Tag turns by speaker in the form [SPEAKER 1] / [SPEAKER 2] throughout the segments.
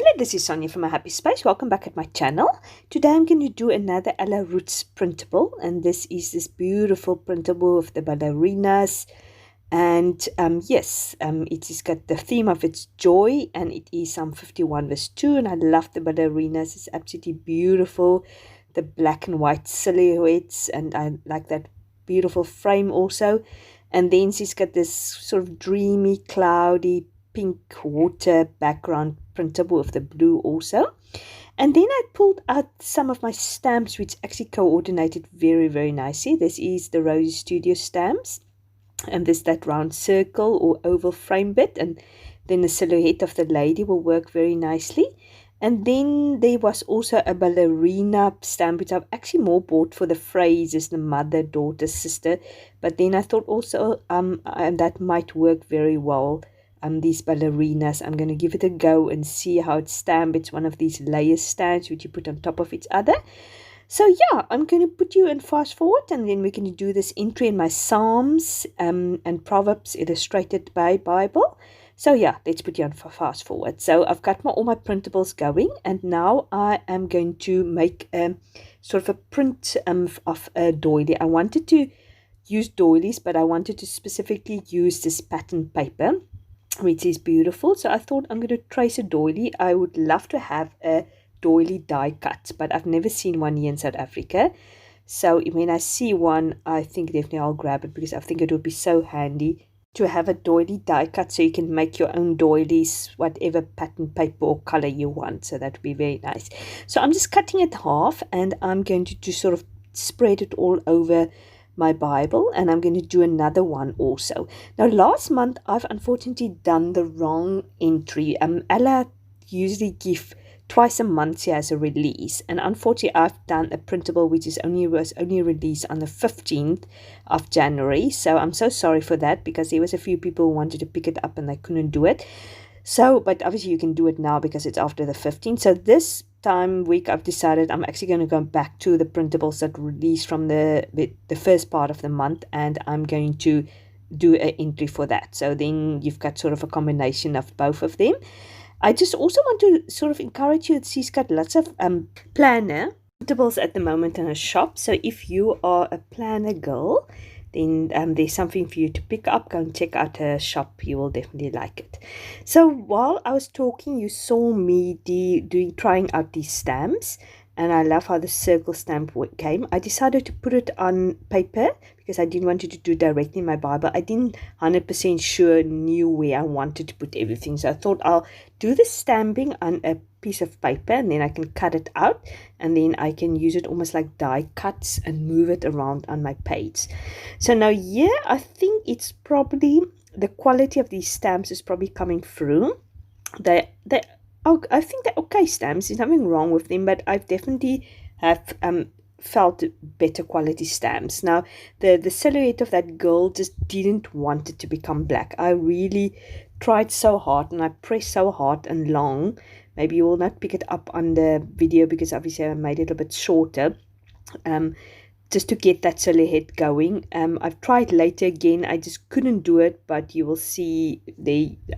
[SPEAKER 1] Hello, this is Sonja from My Happy Space. Welcome back at my channel. Today I'm going to do another Ella Roetz printable, and this is this beautiful printable of the ballerinas. And it has got the theme of its joy, and it is Psalm 51 verse 2. And I love the ballerinas. It's absolutely beautiful. The black and white silhouettes, and I like that beautiful frame also. And then she's got this sort of dreamy, cloudy pink water background printable with the blue also. And then I pulled out some of my stamps which actually coordinated very, very nicely. This is the Rose Studio stamps, and there's that round circle or oval frame bit, and then the silhouette of the lady will work very nicely. And then there was also a ballerina stamp which I've actually more bought for the phrases, the mother, daughter, sister, but then I thought also that might work very well. These ballerinas, I'm going to give it a go and see how it's stamped. It's one of these layer stamps which you put on top of each other. So yeah, I'm going to put you in fast forward, and then we're going to do this entry in my Psalms and Proverbs illustrated by Bible. So yeah, let's put you on for fast forward. So I've got all my printables going, and now I am going to make sort of a print of a doily. I wanted to use doilies, but I wanted to specifically use this pattern paper, which is beautiful. So I thought I'm going to trace a doily. I would love to have a doily die cut, but I've never seen one here in South Africa. So when I see one, I think definitely I'll grab it, because I think it would be so handy to have a doily die cut, so you can make your own doilies, whatever pattern paper or color you want. So that would be very nice. So I'm just cutting it half, and I'm going to just sort of spread it all over my Bible, and I'm going to do another one also. Now last month I've unfortunately done the wrong entry. Ella usually give twice a month she has a release, and unfortunately I've done a printable which was only released on the 15th of January. So I'm so sorry for that, because there was a few people who wanted to pick it up and they couldn't do it. So, but obviously you can do it now because it's after the 15th. So this week I've decided I'm actually going to go back to the printables that released from the first part of the month, and I'm going to do an entry for that. So then you've got sort of a combination of both of them. I just also want to sort of encourage you that she's got lots of planner printables at the moment in her shop. So if you are a planner girl, then there's something for you to pick up. Go and check out her shop. You will definitely like it. So while I was talking, you saw me trying out these stamps, and I love how the circle stamp came. I decided to put it on paper because I didn't want it to do directly in my Bible. I didn't 100% knew where I wanted to put everything. So I thought I'll do the stamping on a piece of paper, and then I can cut it out, and then I can use it almost like die cuts and move it around on my page. So now here I think it's probably the quality of these stamps is probably coming through. I think they're okay stamps. There's nothing wrong with them, but I've definitely have felt better quality stamps. Now the silhouette of that girl just didn't want it to become black. I really tried so hard, and I pressed so hard and long. Maybe you will not pick it up on the video because obviously I made it a bit shorter, just to get that silhouette going. I've tried later again. I just couldn't do it, but you will see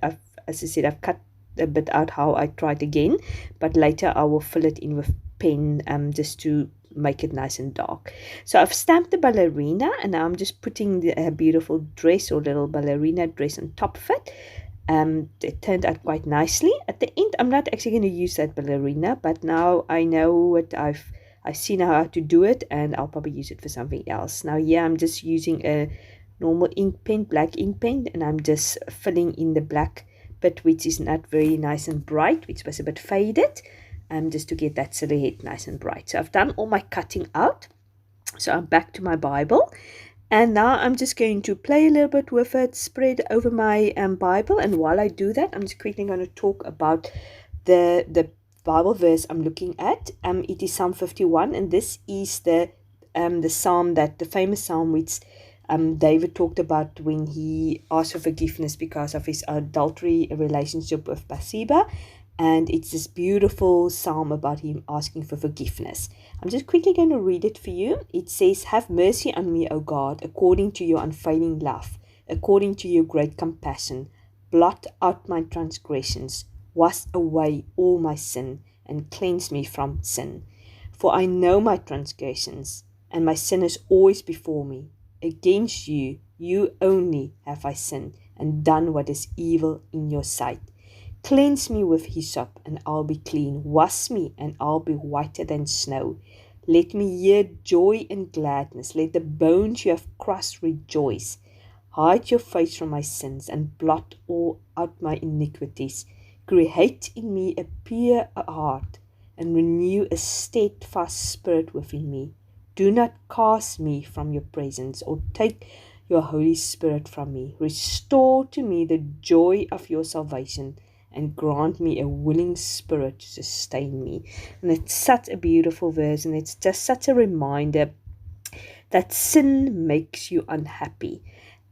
[SPEAKER 1] as I said, I've cut a bit out how I tried again, but later I will fill it in with pen just to make it nice and dark. So I've stamped the ballerina, and now I'm just putting the beautiful dress or little ballerina dress on top of it. It turned out quite nicely. At the end, I'm not actually going to use that ballerina, but now I know what I've seen how to do it, and I'll probably use it for something else. Now here I'm just using a normal ink pen, black ink pen, and I'm just filling in the black bit which is not very nice and bright, which was a bit faded, just to get that silhouette nice and bright. So I've done all my cutting out. So I'm back to my Bible, and now I'm just going to play a little bit with it, spread over my Bible. And while I do that, I'm just quickly going to talk about the Bible verse I'm looking at. It is Psalm 51, and this is the psalm, that the famous psalm which David talked about when he asked for forgiveness because of his adultery relationship with Bathsheba. And it's this beautiful psalm about him asking for forgiveness. I'm just quickly going to read it for you. It says, "Have mercy on me, O God, according to your unfailing love, according to your great compassion. Blot out my transgressions. Wash away all my sin and cleanse me from sin. For I know my transgressions, and my sin is always before me. Against you, you only have I sinned and done what is evil in your sight. Cleanse me with hyssop, and I'll be clean. Wash me, and I'll be whiter than snow. Let me hear joy and gladness. Let the bones you have crushed rejoice. Hide your face from my sins, and blot all out my iniquities. Create in me a pure heart, and renew a steadfast spirit within me. Do not cast me from your presence, or take your Holy Spirit from me. Restore to me the joy of your salvation, and grant me a willing spirit to sustain me. And it's such a beautiful verse, and it's just such a reminder that sin makes you unhappy.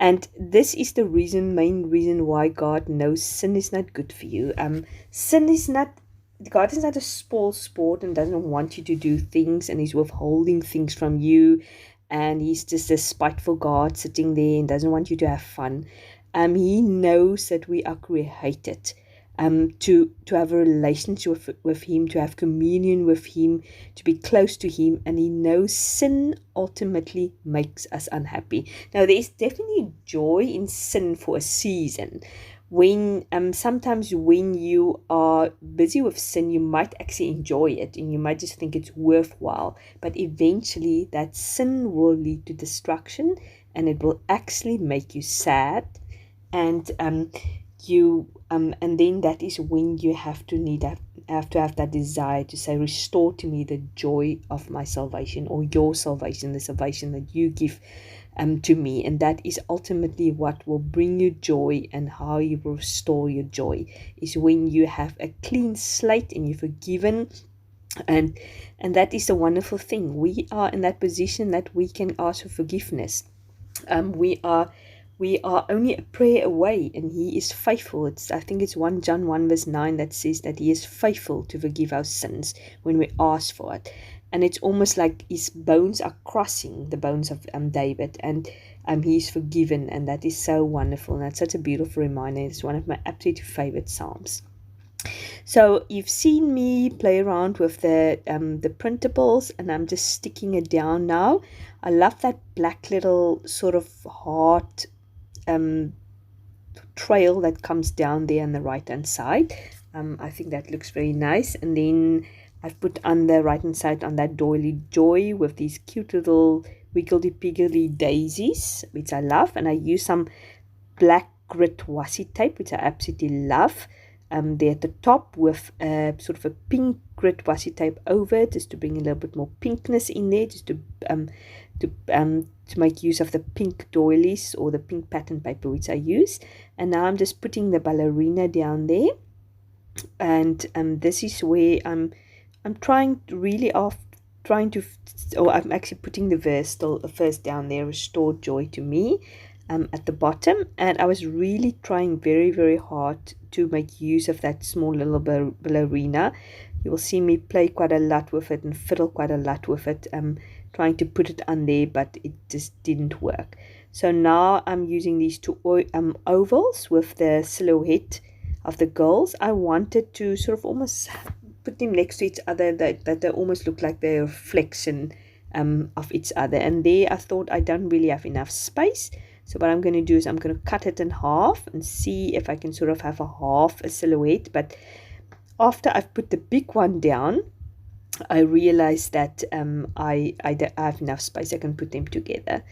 [SPEAKER 1] And this is the main reason why God knows sin is not good for you. Sin is not, God is not a spoil sport and doesn't want you to do things, and he's withholding things from you, and he's just a spiteful God sitting there and doesn't want you to have fun. He knows that we are created to have a relationship with him, to have communion with him, to be close to him, and he knows sin ultimately makes us unhappy. Now, there is definitely joy in sin for a season. When sometimes when you are busy with sin, you might actually enjoy it and you might just think it's worthwhile, but eventually that sin will lead to destruction, and it will actually make you sad, and and then that is when you have to have that desire to say, restore to me the joy of my salvation, or your salvation, the salvation that you give to me. And that is ultimately what will bring you joy, and how you will restore your joy is when you have a clean slate and you're forgiven. And that is a wonderful thing. We are in that position that we can ask for forgiveness. We are only a prayer away, and he is faithful. I think it's 1 John 1 verse 9 that says that he is faithful to forgive our sins when we ask for it. And it's almost like his bones are crossing the bones of David, and he's forgiven, and that is so wonderful. And that's such a beautiful reminder. It's one of my absolute favorite psalms. So you've seen me play around with the printables, and I'm just sticking it down now. I love that black little sort of heart trail that comes down there on the right hand side. I think that looks very nice. And then I've put on the right hand side on that doily joy with these cute little wiggledy-piggledy daisies, which I love. And I use some black grit washi tape, which I absolutely love. There at the top with sort of a pink grit washi tape over it, just to bring a little bit more pinkness in there, just to make use of the pink doilies or the pink pattern paper which I use. And now I'm just putting the ballerina down there, and this is where I'm trying really I'm actually putting the verse still first down there, restore joy to me, at the bottom. And I was really trying very, very hard to make use of that small little ballerina. You will see me play quite a lot with it and fiddle quite a lot with it, trying to put it on there, but it just didn't work. So now I'm using these two ovals with the silhouette of the girls. I wanted to sort of almost put them next to each other, that they almost look like they're a reflection of each other. And there I thought I don't really have enough space. So what I'm going to do is I'm going to cut it in half and see if I can sort of have a silhouette. But after I've put the big one down, I realized that I have enough space. I can put them together.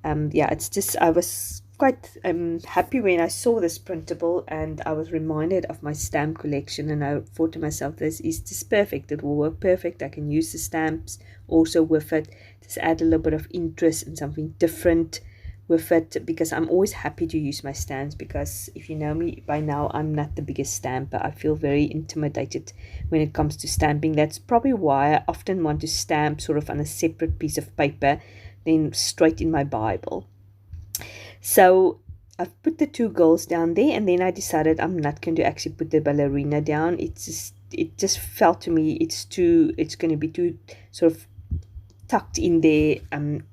[SPEAKER 1] It's just, I was quite happy when I saw this printable, and I was reminded of my stamp collection, and I thought to myself, this is just perfect. It will work perfect. I can use the stamps also with it, just add a little bit of interest and something different with it, because I'm always happy to use my stamps, because if you know me by now, I'm not the biggest stamper. I feel very intimidated when it comes to stamping. That's probably why I often want to stamp sort of on a separate piece of paper then straight in my Bible. So I've put the two girls down there, and then I decided I'm not going to actually put the ballerina down. It just felt to me it's going to be too sort of tucked in there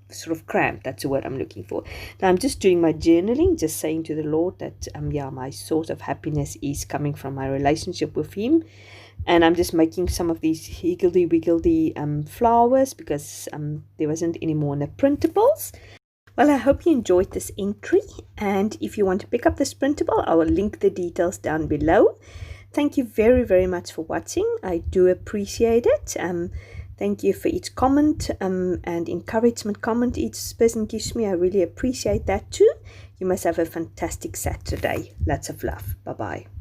[SPEAKER 1] sort of cramped. That's the word I'm looking for. Now I'm just doing my journaling, just saying to the Lord that yeah, my source of happiness is coming from my relationship with Him. And I'm just making some of these higgledy-wiggledy flowers because there wasn't any more in the printables. Well, I hope you enjoyed this entry, and if you want to pick up this printable, I will link the details down below. Thank you very, very much for watching. I do appreciate it. Thank you for each comment and encouragement comment each person gives me. I really appreciate that too. You must have a fantastic Saturday. Lots of love. Bye-bye.